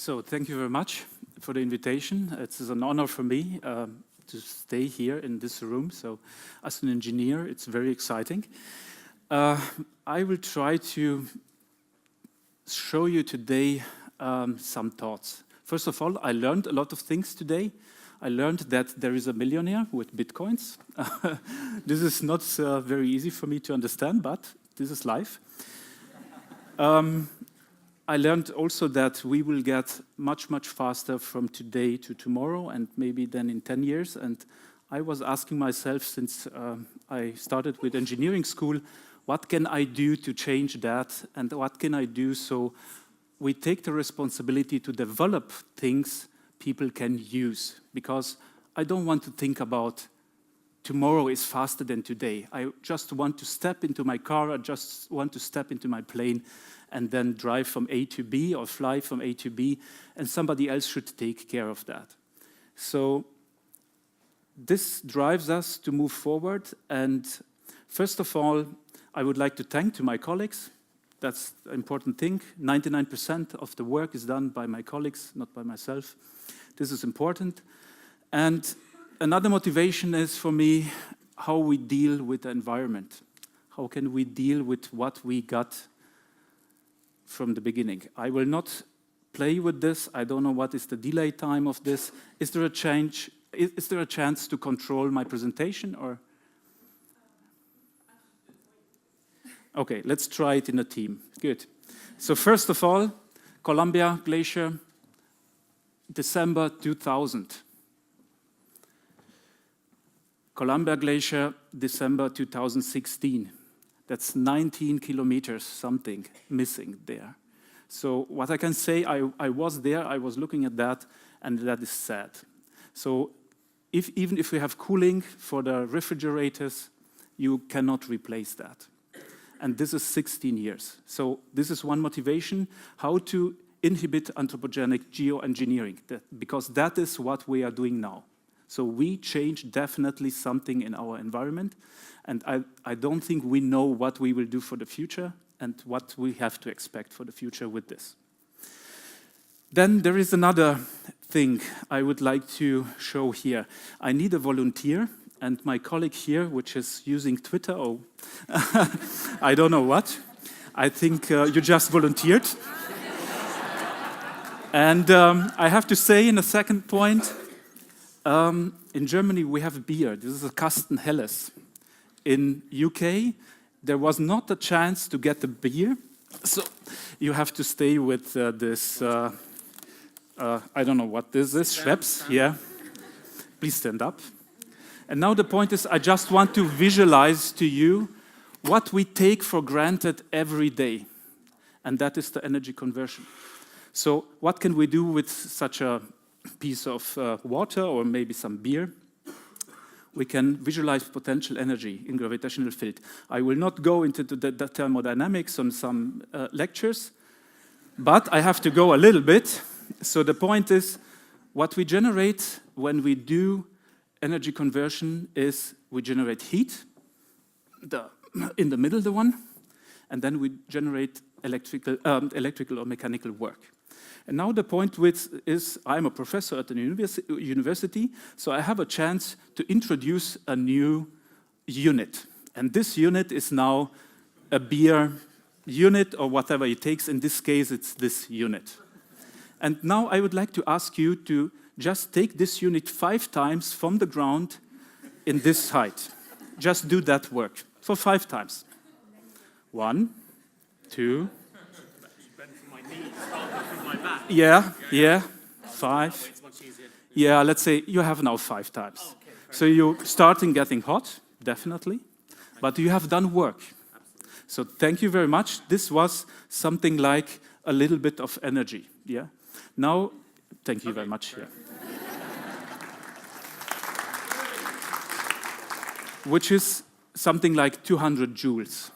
So thank you very much for the invitation. It's an honor for me to stay here in this room. So as an engineer, it's very exciting. I will try to show you today some thoughts. First of all, I learned a lot of things today. I learned that there is a millionaire with bitcoins. This is not very easy for me to understand, but this is life. I learned also that we will get much, much faster from today to tomorrow and maybe then in 10 years. And I was asking myself since I started with engineering school, what can I do to change that? And what can I do so we take the responsibility to develop things people can use? Because I don't want to think about tomorrow is faster than today. I just want to step into my car, I just want to step into my plane and then drive from A to B or fly from A to B, and somebody else should take care of that. So this drives us to move forward, and first of all, I would like to thank to my colleagues. That's the important thing. 99% of the work is done by my colleagues, not by myself. This is important. And another motivation is for me how we deal with the environment. How can we deal with what we got from the beginning? I will not play with this. I don't know what is the delay time of this. Is there a change? Is there a chance to control my presentation or? Okay, let's try it in a team. Good. So first of all, Columbia Glacier, December 2000. Columbia Glacier, December 2016. That's 19 kilometers something missing there. So what I can say, I was there, I was looking at that, and that is sad. So even if we have cooling for the refrigerators, you cannot replace that. And this is 16 years. So this is one motivation, how to inhibit anthropogenic geoengineering, because that is what we are doing now. So we change definitely something in our environment, and I don't think we know what we will do for the future and what we have to expect for the future with this. Then there is another thing I would like to show here. I need a volunteer, and my colleague here, which is using Twitter, or I don't know what, I think you just volunteered. And I have to say in a second point, in Germany, we have beer. This is a Kasten Helles. In UK, there was not a chance to get a beer, so you have to stay with this, I don't know what this is, Schweppes, yeah. Please stand up. And now the point is, I just want to visualize to you what we take for granted every day, and that is the energy conversion. So what can we do with such a piece of water or maybe some beer? We can visualize potential energy in gravitational field. I will not go into the thermodynamics on some lectures, but I have to go a little bit. So the point is, what we generate when we do energy conversion is we generate heat, in the middle the one, and then we generate electrical or mechanical work. And now the point is I'm a professor at an university, so I have a chance to introduce a new unit. And this unit is now a beer unit or whatever it takes. In this case, it's this unit. And now I would like to ask you to just take this unit 5 times from the ground in this height. Just do that work for 5 times. 1, 2, yeah, 5. Yeah, let's say you have now 5 times. So you're starting getting hot, definitely, but you have done work. So thank you very much. This was something like a little bit of energy, yeah? Now, thank you very much. Yeah. Which is something like 200 joules.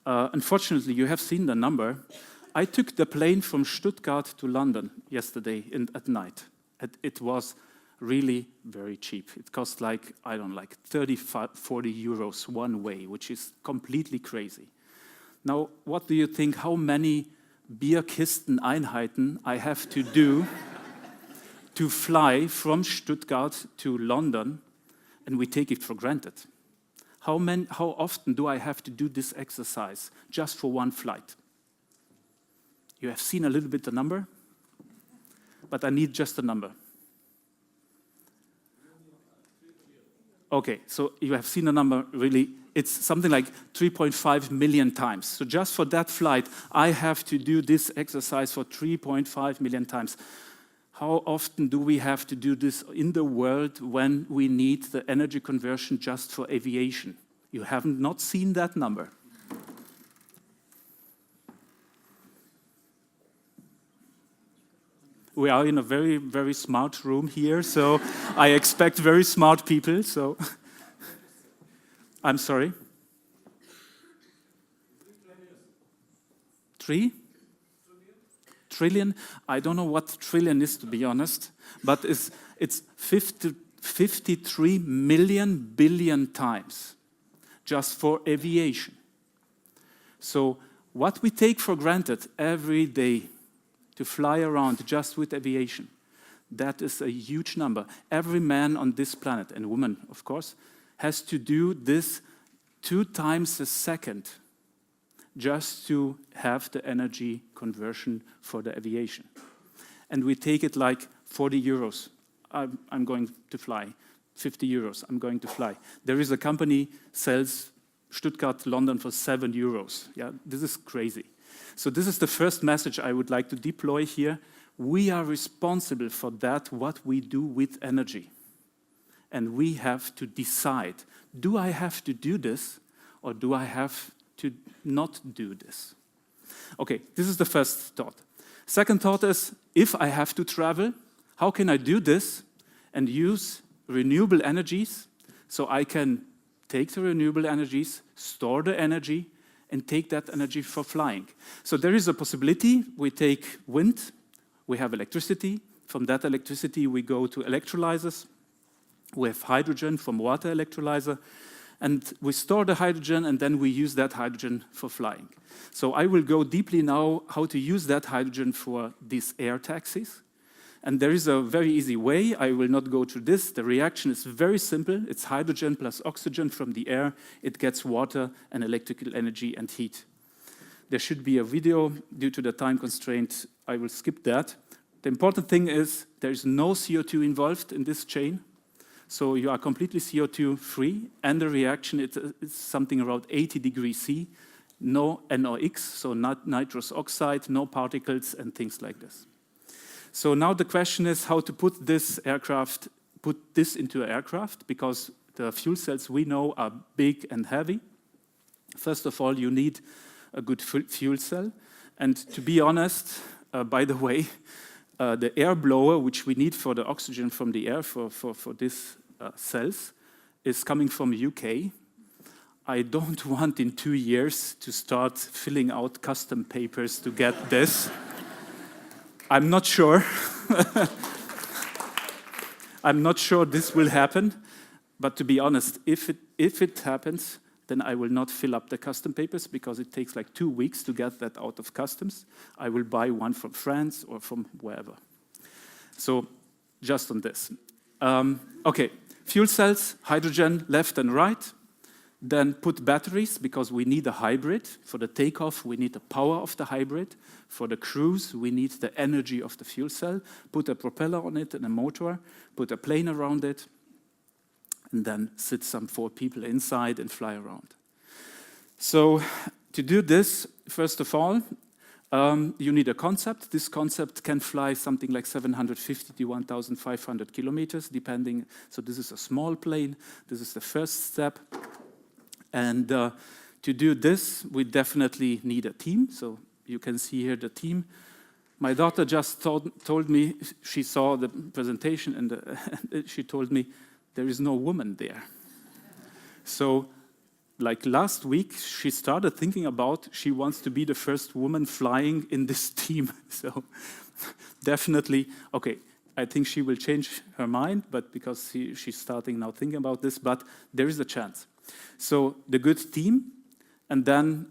Unfortunately, you have seen the number. I took the plane from Stuttgart to London yesterday at night. It was really very cheap. It cost like, I don't know, like 40 euros one way, which is completely crazy. Now, what do you think? How many Bierkisteneinheiten I have to do to fly from Stuttgart to London, and we take it for granted. How often do I have to do this exercise just for one flight? You have seen a little bit the number, but I need just a number. Okay, so you have seen a number, really, it's something like 3.5 million times. So just for that flight, I have to do this exercise for 3.5 million times. How often do we have to do this in the world when we need the energy conversion just for aviation? You haven't not seen that number. We are in a very, very smart room here, so I expect very smart people, so I'm sorry. 3 trillion? I don't know what trillion is, to be honest, but it's 53 million billion times just for aviation. So what we take for granted every day to fly around just with aviation, that is a huge number. Every man on this planet, and woman, of course, has to do this 2 times a second just to have the energy conversion for the aviation. And we take it like 40 euros. I'm going to fly. 50 euros, I'm going to fly. There is a company sells Stuttgart, London for 7 euros. Yeah, this is crazy. So this is the first message I would like to deploy here. We are responsible for that, what we do with energy. And we have to decide, do I have to do this or do I have to not do this? Okay, this is the first thought. Second thought is, if I have to travel, how can I do this and use renewable energies so I can take the renewable energies, store the energy, and take that energy for flying? So there is a possibility. We take wind, we have electricity. From that electricity, we go to electrolyzers. We have hydrogen from water electrolyzer. And we store the hydrogen, and then we use that hydrogen for flying. So I will go deeply now how to use that hydrogen for these air taxis. And there is a very easy way. I will not go through this. The reaction is very simple. It's hydrogen plus oxygen from the air. It gets water and electrical energy and heat. There should be a video. Due to the time constraint, I will skip that. The important thing is there is no CO2 involved in this chain. So you are completely CO2 free, and the reaction is something around 80 degrees C, no NOx, so not nitrous oxide, no particles and things like this. So now the question is how to put this into an aircraft, because the fuel cells we know are big and heavy. First of all, you need a good fuel cell. And to be honest, by the way, the air blower, which we need for the oxygen from the air for these cells, is coming from UK. I don't want in 2 years to start filling out custom papers to get this. I'm not sure. I'm not sure this will happen. But to be honest, if it happens, then I will not fill up the custom papers because it takes like 2 weeks to get that out of customs. I will buy one from France or from wherever. So just on this. Okay, fuel cells, hydrogen left and right. Then put batteries, because we need a hybrid. For the takeoff, we need the power of the hybrid. For the cruise, we need the energy of the fuel cell. Put a propeller on it and a motor. Put a plane around it. And then sit some 4 people inside and fly around. So to do this, first of all, you need a concept. This concept can fly something like 750 to 1,500 kilometers, depending. So this is a small plane. This is the first step. And to do this, we definitely need a team. So you can see here the team. My daughter just told me, she saw the presentation, and she told me, there is no woman there. So like last week, she started thinking about she wants to be the first woman flying in this team. So definitely, okay, I think she will change her mind, but because she's starting now thinking about this, but there is a chance. So the good team, and then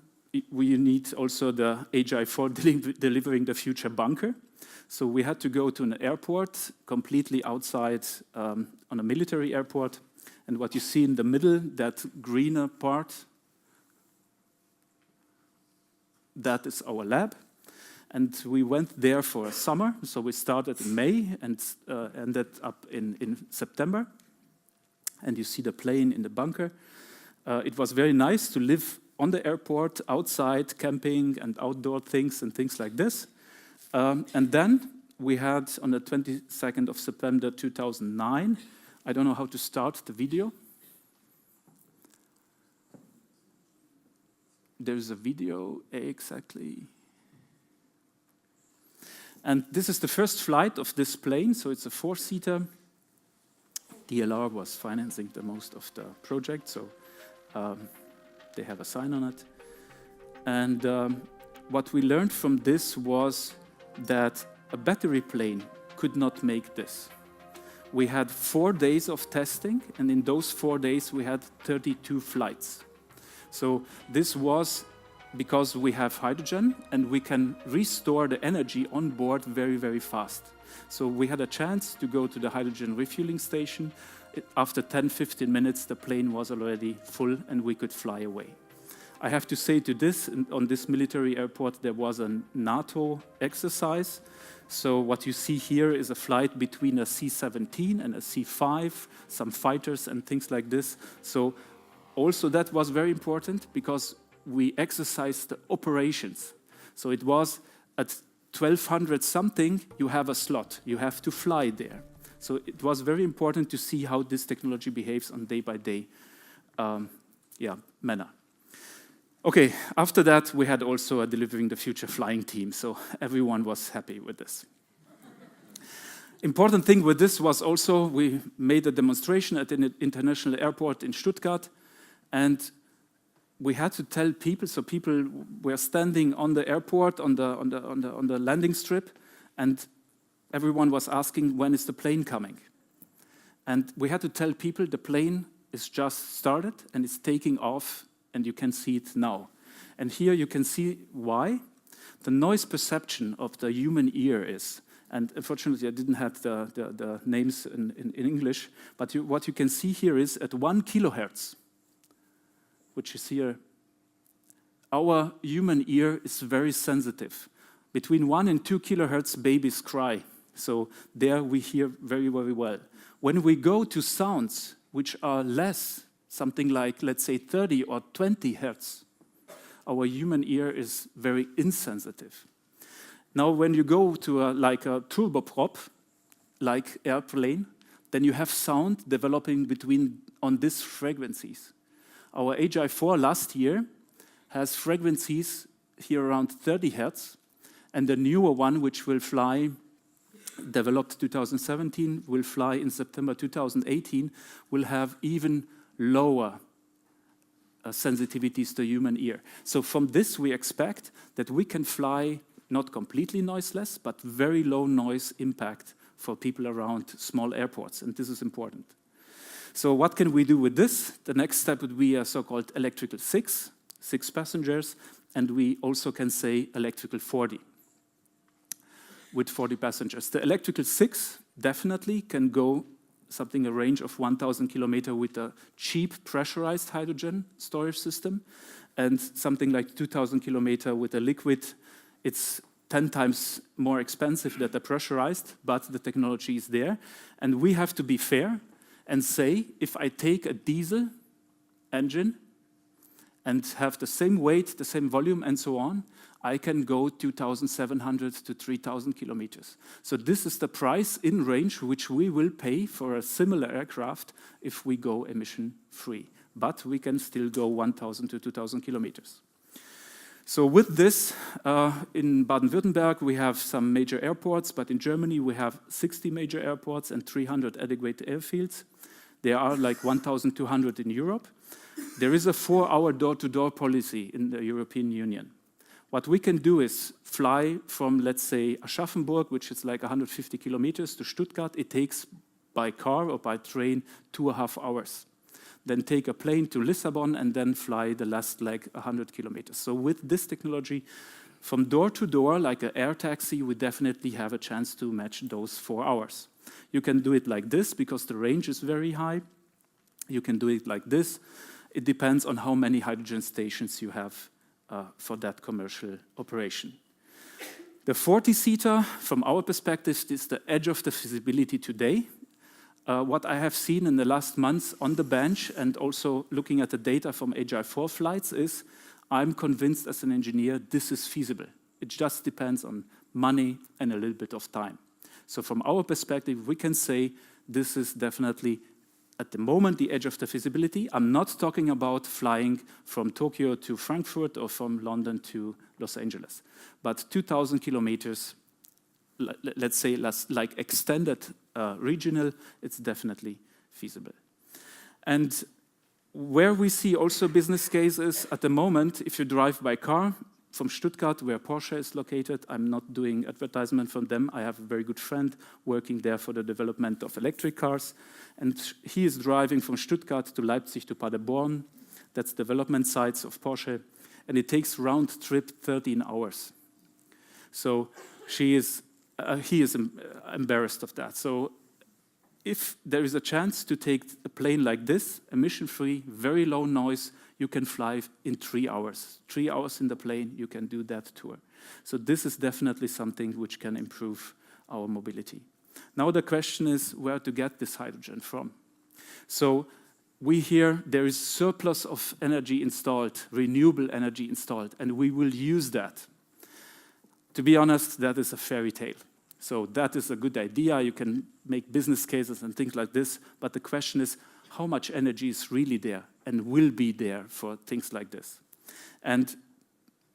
we need also the HY4 delivering the future bunker. So we had to go to an airport completely outside on a military airport. And what you see in the middle, that greener part, that is our lab. And we went there for a summer. So we started in May and ended up in September. And you see the plane in the bunker. It was very nice to live on the airport, outside, camping and outdoor things and things like this. And then we had, on the 22nd of September 2009, I don't know how to start the video. There's a video, exactly. And this is the first flight of this plane, so it's a 4-seater. DLR was financing the most of the project, so they have a sign on it. And what we learned from this was that a battery plane could not make this. We had 4 days of testing, and in those 4 days we had 32 flights. So this was because we have hydrogen and we can restore the energy on board very, very fast. So we had a chance to go to the hydrogen refueling station. After 10-15 minutes, the plane was already full and we could fly away. I have to say to this, on this military airport, there was a NATO exercise. So what you see here is a flight between a C-17 and a C-5, some fighters and things like this. So also that was very important because we exercised the operations. So it was at 1200 something, you have a slot, you have to fly there. So it was very important to see how this technology behaves on day-by-day manner. Okay, after that we had also a Delivering the Future flying team, so everyone was happy with this. Important thing with this was also we made a demonstration at an international airport in Stuttgart, and we had to tell people, so people were standing on the airport, on the landing strip, and everyone was asking, when is the plane coming? And we had to tell people the plane is just started and it's taking off, and you can see it now. And here you can see why. The noise perception of the human ear is, and unfortunately I didn't have the names in English, but what you can see here is at 1 kilohertz, which is here, our human ear is very sensitive. Between 1 and 2 kilohertz, babies cry. So there we hear very, very well. When we go to sounds which are less, something like, let's say, 30 or 20 hertz, our human ear is very insensitive. Now, when you go to like a turboprop, like airplane, then you have sound developing on these frequencies. Our HY4 last year has frequencies here around 30 hertz, and the newer one, which will fly, developed 2017, will fly in September 2018, will have even lower sensitivities to human ear. So from this, we expect that we can fly not completely noiseless, but very low noise impact for people around small airports, and this is important. So what can we do with this? The next step would be a so-called electrical 6 passengers, and we also can say electrical 40 with 40 passengers. The electrical 6 definitely can go a range of 1,000 kilometers with a cheap pressurized hydrogen storage system, and something like 2,000 kilometers with a liquid. It's 10 times more expensive than the pressurized, but the technology is there. And we have to be fair and say, if I take a diesel engine and have the same weight, the same volume, and so on, I can go 2,700 to 3,000 kilometers. So this is the price in range which we will pay for a similar aircraft if we go emission-free. But we can still go 1,000 to 2,000 kilometers. So with this, in Baden-Württemberg, we have some major airports, but in Germany, we have 60 major airports and 300 adequate airfields. There are like 1,200 in Europe. There is a 4-hour door-to-door policy in the European Union. What we can do is fly from, let's say, Aschaffenburg, which is like 150 kilometers, to Stuttgart. It takes by car or by train 2.5 hours. then take a plane to Lisbon, and then fly the last leg 100 kilometers. So with this technology, from door to door, like an air taxi, we definitely have a chance to match those 4 hours. You can do it like this because the range is very high. You can do it like this. It depends on how many hydrogen stations you have for that commercial operation. The 40-seater, from our perspective, is the edge of the feasibility today. What I have seen in the last months on the bench and also looking at the data from HY4 flights is I'm convinced as an engineer this is feasible. It just depends on money and a little bit of time. So from our perspective, we can say this is definitely at the moment the edge of the feasibility. I'm not talking about flying from Tokyo to Frankfurt or from London to Los Angeles, but 2,000 kilometers, let's say like extended regional, it's definitely feasible. And where we see also business cases at the moment, if you drive by car from Stuttgart, where Porsche is located, I'm not doing advertisement from them. I have a very good friend working there for the development of electric cars. And he is driving from Stuttgart to Leipzig to Paderborn. That's development sites of Porsche. And it takes round trip 13 hours. So he is embarrassed of that. So if there is a chance to take a plane like this, emission-free, very low noise, you can fly in 3 hours. 3 hours in the plane, you can do that tour. So this is definitely something which can improve our mobility. Now the question is where to get this hydrogen from. So we hear there is surplus of energy installed, renewable energy installed, and we will use that. To be honest, that is a fairy tale. So that is a good idea. You can make business cases and things like this, but the question is how much energy is really there and will be there for things like this. And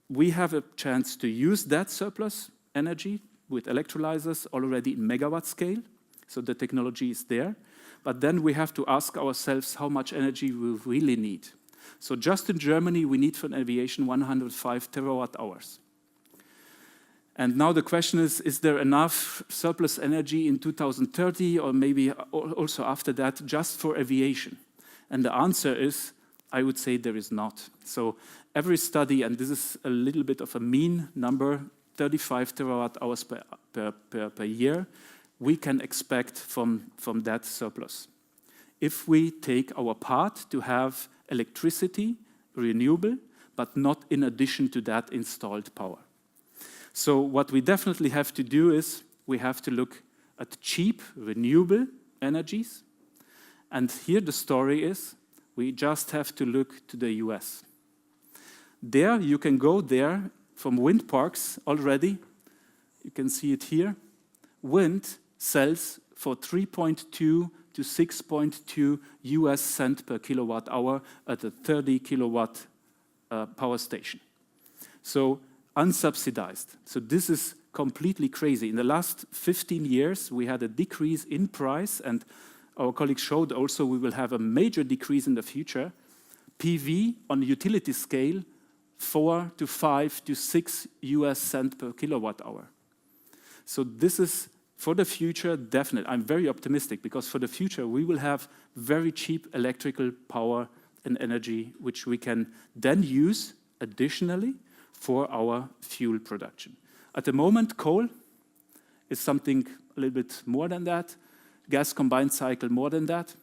we have a chance to use that surplus energy with electrolyzers already in megawatt scale. So the technology is there. But then we have to ask ourselves how much energy we really need. So just in Germany, we need for aviation 105 terawatt hours. And now the question is there enough surplus energy in 2030 or maybe also after that just for aviation? And the answer is, I would say there is not. So every study, and this is a little bit of a mean number, 35 terawatt hours per year, we can expect from that surplus. If we take our part to have electricity, renewable, but not in addition to that installed power. So what we definitely have to do is we have to look at cheap, renewable energies. And here the story is we just have to look to the US. There you can go there from wind parks already. You can see it here. Wind sells for 3.2 to 6.2 US cent per kilowatt hour at a 30 kilowatt power station. So unsubsidized. So this is completely crazy. In the last 15 years, we had a decrease in price, and our colleagues showed also we will have a major decrease in the future. PV on utility scale, 4 to 5 to 6 US cent per kilowatt hour. So this is for the future, definite. I'm very optimistic because for the future, we will have very cheap electrical power and energy, which we can then use additionally for our fuel production. At the moment, coal is something a little bit more than that, gas combined cycle more than that,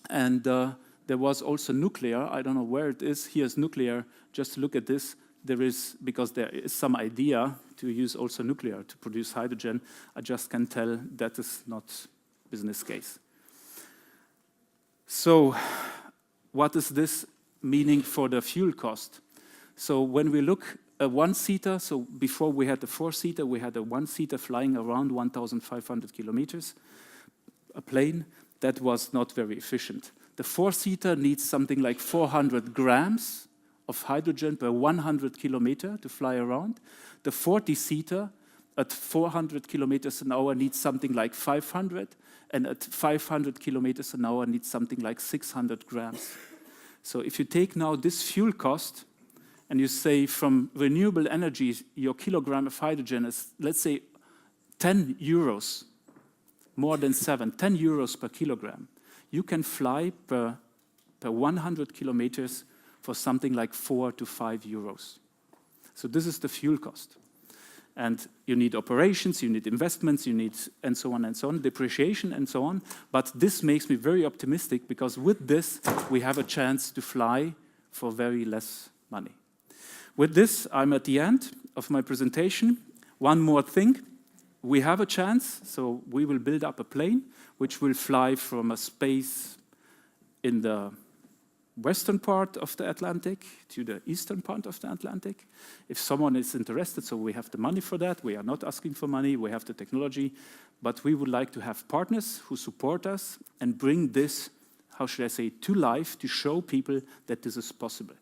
and there was also nuclear. I don't know where it is. Here's nuclear. Just look at this. There is, because there is some idea to use also nuclear to produce hydrogen, I just can tell that is not business case. So what is this meaning for the fuel cost? So when we look a one-seater, so before we had the four-seater, we had a one-seater flying around 1,500 kilometers, a plane. That was not very efficient. The four-seater needs something like 400 grams of hydrogen per 100 kilometer to fly around. The 40-seater at 400 kilometers an hour needs something like 500, and at 500 kilometers an hour needs something like 600 grams. So if you take now this fuel cost, and you say from renewable energy, your kilogram of hydrogen is, let's say, 10 euros, more than 10 euros per kilogram. You can fly per per 100 kilometers for something like 4 to 5 euros. So this is the fuel cost. And you need operations, you need investments, you need and so on, depreciation and so on. But this makes me very optimistic because with this, we have a chance to fly for very less money. With this, I'm at the end of my presentation. One more thing. We have a chance, so we will build up a plane which will fly from a space in the western part of the Atlantic to the eastern part of the Atlantic. If someone is interested, so we have the money for that. We are not asking for money, we have the technology, but we would like to have partners who support us and bring this, how should I say, to life to show people that this is possible.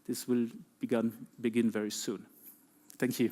This will begin very soon. Thank you.